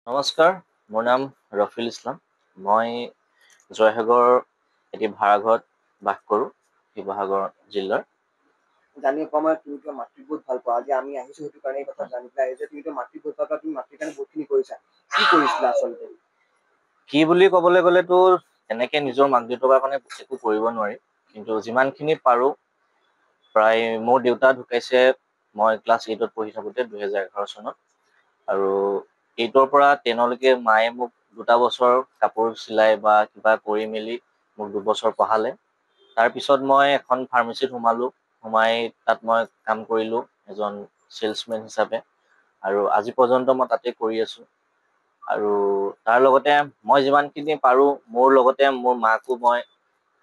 নমস্কাৰ, মোৰ নাম ৰফিল ইছলাম। মই জয়সাগৰ এটি ভাড়াঘৰত বাস কৰোঁ, শিৱসাগৰ জিলাৰ। জানি পোৱা মানে তুমি তোমাৰ মাতৃক বহুত ভাল পোৱা। আজি আমি আহিছো সেইটো কাৰণে এই কথা জানি পেলাই আহিছে তুমি মাতৃক ভাল পোৱা, তুমি মাতৃৰ কাৰণে বহুতখিনি কৰিছা। কি কৰিছিলা আচলতে? কি বুলি ক'বলৈ গ'লেতো এনেকে নিজৰ মাক দেউতাকৰ কাৰণে একো কৰিব নোৱাৰি, কিন্তু যিমানখিনি পাৰোঁ, প্ৰায় মোৰ দেউতা ঢুকাইছে মই ক্লাছ 8ত পঢ়ি থাকোঁতে 2011 চনত। আৰু 8ৰ পৰা 10লৈকে মায়ে মোক 2টা বছৰ কাপোৰ চিলাই বা কিবা কৰি মেলি মোক 2 বছৰ পঢ়ালে। তাৰপিছত মই এখন ফাৰ্মাচীত সোমাই তাত মই কাম কৰিলোঁ এজন চেলছমেন হিচাপে, আৰু আজি পৰ্যন্ত মই তাতে কৰি আছোঁ। আৰু তাৰ লগতে মই যিমানখিনি পাৰোঁ মোৰ লগতে মোৰ মাকো মই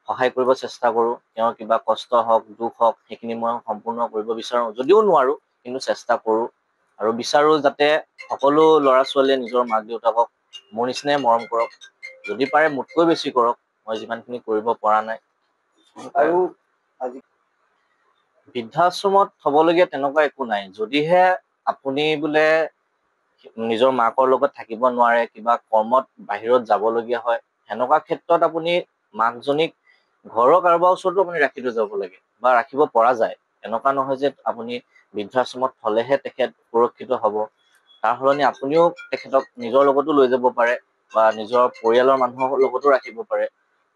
সহায় কৰিব চেষ্টা কৰোঁ। তেওঁৰ কিবা কষ্ট হওক, দুখ হওক, সেইখিনি মই সম্পূৰ্ণ কৰিব বিচাৰোঁ। যদিও নোৱাৰোঁ, কিন্তু চেষ্টা কৰোঁ। আৰু বিচাৰোঁ যাতে সকলো ল'ৰা-ছোৱালীয়ে নিজৰ মাক দেউতাকক মোৰ নিচিনাই মৰম কৰক। যদি পাৰে মোতকৈ বেছি কৰক, মই যিমানখিনি কৰিব পৰা নাই। আৰু আজি বৃদ্ধাশ্ৰমত থবলগীয়া তেনেকুৱা একো নাই। যদিহে আপুনি বোলে নিজৰ মাকৰ লগত থাকিব নোৱাৰে, কিবা কৰ্মত বাহিৰত যাবলগীয়া হয়, সেনেকুৱা ক্ষেত্ৰত আপুনি মাকজনীক ঘৰৰ কাৰোবাৰ ওচৰতো আপুনি ৰাখি থৈ যাব লাগে বা ৰাখিব পৰা যায়। এনেকুৱা নহয় যে আপুনি বৃদ্ধাশ্ৰমত থলেহে তেখেত সুৰক্ষিত হ'ব। তাৰ সলনি আপুনিও তেখেতক নিজৰ লগতো লৈ যাব পাৰে বা নিজৰ পৰিয়ালৰ মানুহৰ লগতো ৰাখিব পাৰে।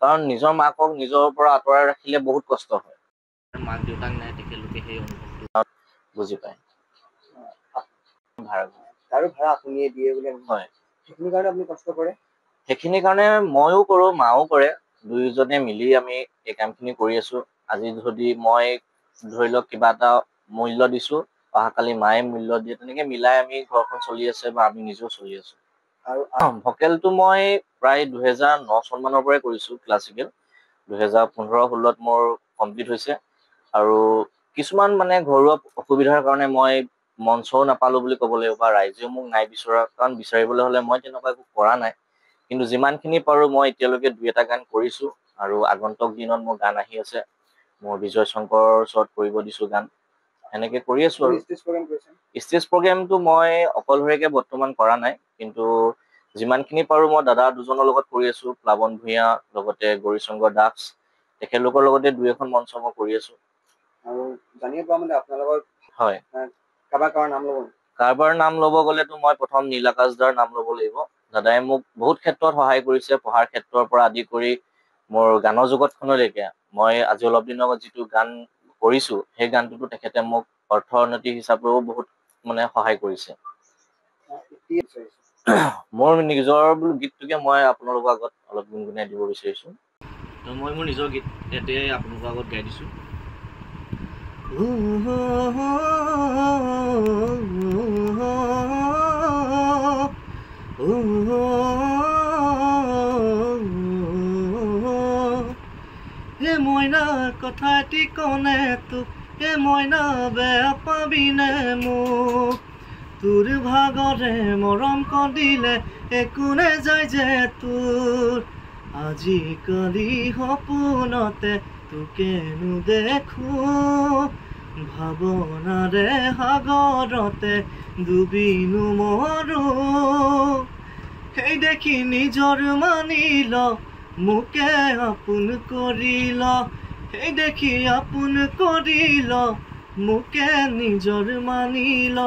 কাৰণ নিজৰ মাকক নিজৰ পৰা আঁতৰাই ৰাখিলে বহুত কষ্ট হয়। মাক দেউতাক নাই, তেখেতলোকে সেই অনুভৱটো বুজি পায়। ভাড়া তাৰো ভাড়া আপুনিয়ে দিয়ে বুলি হয়। সেইখিনি কাৰণে আপুনি কষ্ট কৰে? সেইখিনি কাৰণে ময়ো কৰোঁ, মাও কৰে। দুয়োজনে মিলি আমি এই কামখিনি কৰি আছোঁ। আজি যদি মই ধৰি লওক কিবা এটা মূল্য দিছোঁ, অহাকালি মায়ে মূল্য দিয়ে, তেনেকে মিলাই আমি ঘৰখন চলি আছে বা আমি নিজেও চলি আছোঁ। আৰু ভকেলটো মই প্ৰায় 2009 চন মানৰ পৰাই কৰিছোঁ ক্লাছিকেল। 2015-16ত মোৰ কমপ্লিট হৈছে। আৰু কিছুমান মানে ঘৰুৱা অসুবিধাৰ কাৰণে মই মঞ্চও নাপালোঁ বুলি ক'ব লাগিব, বা ৰাইজেও মোক নাই বিচৰা। কাৰণ বিচাৰিবলৈ হ'লে মই তেনেকুৱা একো কৰা নাই। কিন্তু যিমানখিনি পাৰোঁ মই এতিয়ালৈকে 2-এটা গান কৰিছোঁ, আৰু আগন্তুক দিনত মোৰ গান আহি আছে। মোৰ বিজয় শংকৰৰ ওচৰত কৰিব দিছোঁ গান। সেনেকে কৰি আছোঁ আপুনি আৰু। ষ্টেজ প্ৰগ্ৰাম কৰিছে? ষ্টেজ প্ৰগ্ৰেমটো মই অকলশৰীয়াকে বৰ্তমান কৰা নাই, কিন্তু যিমানখিনি পাৰোঁ মই দাদা দুজনৰ লগত কৰি আছোঁ, প্লাৱন ভূঞা লগতে গৌৰীশংকৰ দাস। তেখেতলোকৰ লগতে 2-এখন মঞ্চ মই কৰি আছোঁ। আৰু জানিব পৰা মানে আপোনালোকৰ হয়। কাৰোবাৰ নাম ল'ব? কাৰোবাৰ নাম ল'ব গ'লেতো মই প্ৰথম নীল আকাশ দাৰ নাম ল'ব লাগিব। দাদাই মোক বহুত ক্ষেত্ৰত সহায় কৰিছে, পঢ়াৰ ক্ষেত্ৰৰ পৰা আদি কৰি মোৰ গানৰ জগতখনলৈকে। মই আজি অলপ দিনৰ আগত যিটো গান কৰিছোঁ, সেই গানটোতো তেখেতে মোক অৰ্থনৈতিক হিচাপেও বহুত মানে সহায় কৰিছে। মোৰ নিজৰ গীতটোকে মই আপোনালোকৰ আগত অলপ গুণগুণাই দিব বিচাৰিছোঁ। ত' মই মোৰ নিজৰ গীত এতিয়াই আপোনালোকৰ আগত গাই দিছোঁ। এ মইনা কথা এটি কনে তোক, এ মইনা বেয়া পাবিনে মোক, তোৰ ভাগৰে মৰম কদিলে একো নেযায় যে তোৰ, আজিকালি সপোনতে তোকেনো দেখো, ভাৱনাৰে সাগৰতে ডুবিনো মৰো, সেই দেখি নিজৰ মানি ল, মোকে আপোন কৰি ল, সেই দেখি আপোন কৰি ল, মোকে নিজৰ মানি ল।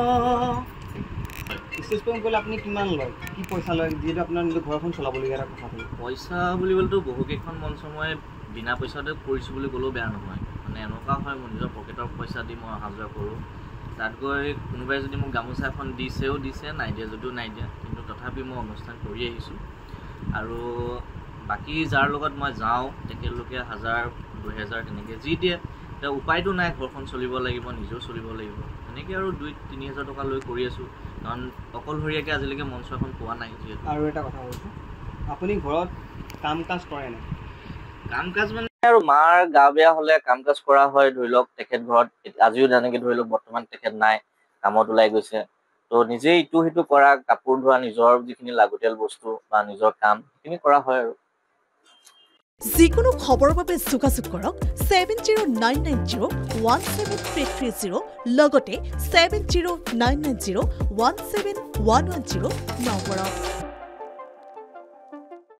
ষ্টেজ প্ৰগ্ৰাম কৰিলে আপুনি কিমান লয়? কি পইচা লয়, যিহেতু আপোনাৰ নিজৰ ঘৰখন চলাবলগীয়া এটা কথা থাকে? পইচা বুলিবলৈতো বহুকেইখন মঞ্চ মই বিনা পইচাতে কৰিছোঁ বুলি ক'লেও বেয়া নহয়। মানে এনেকুৱা হয়, মোৰ নিজৰ পকেটৰ পইচা দি মই অহা যোৱা কৰোঁ। তাত গৈ কোনোবাই যদি মোক গামোচা এখন দিছেও দিছে, নাই দিয়া যদিও নাই দিয়া, কিন্তু তথাপি মই অনুষ্ঠান কৰি আহিছোঁ। আৰু বাকী যাৰ লগত মই যাওঁ, তেখেতলোকে 1000-2000 তেনেকৈ যি দিয়ে। এতিয়া উপায়তো নাই, ঘৰখন চলিব লাগিব, নিজেও চলিব লাগিব। তেনেকৈ আৰু 2-3 হাজাৰ টকা লৈ কৰি আছোঁ। কাৰণ অকলশৰীয়াকৈ আজিলৈকে মঞ্চ এখন পোৱা নাই যিহেতু। আৰু এটা কথা কৈছোঁ, আপুনি ঘৰত কাম কাজ কৰে নাই? কাম কাজ মানে আৰু মাৰ গা বেয়া হ'লে কাম কাজ কৰা হয়। ধৰি লওক তেখেত ঘৰত আজিও যেনেকৈ ধৰি লওক বৰ্তমান তেখেত নাই, কামত ওলাই গৈছে। ত' নিজেই ইটো সিটো কৰা, কাপোৰ ধোৱা, নিজৰ যিখিনি লাগতিয়াল বস্তু বা নিজৰ কাম সেইখিনি কৰা হয় আৰু। যিকোনো খবৰৰ বাবে যোগাযোগ কৰক 7099017330 লগতে 7099017110 নম্বৰত।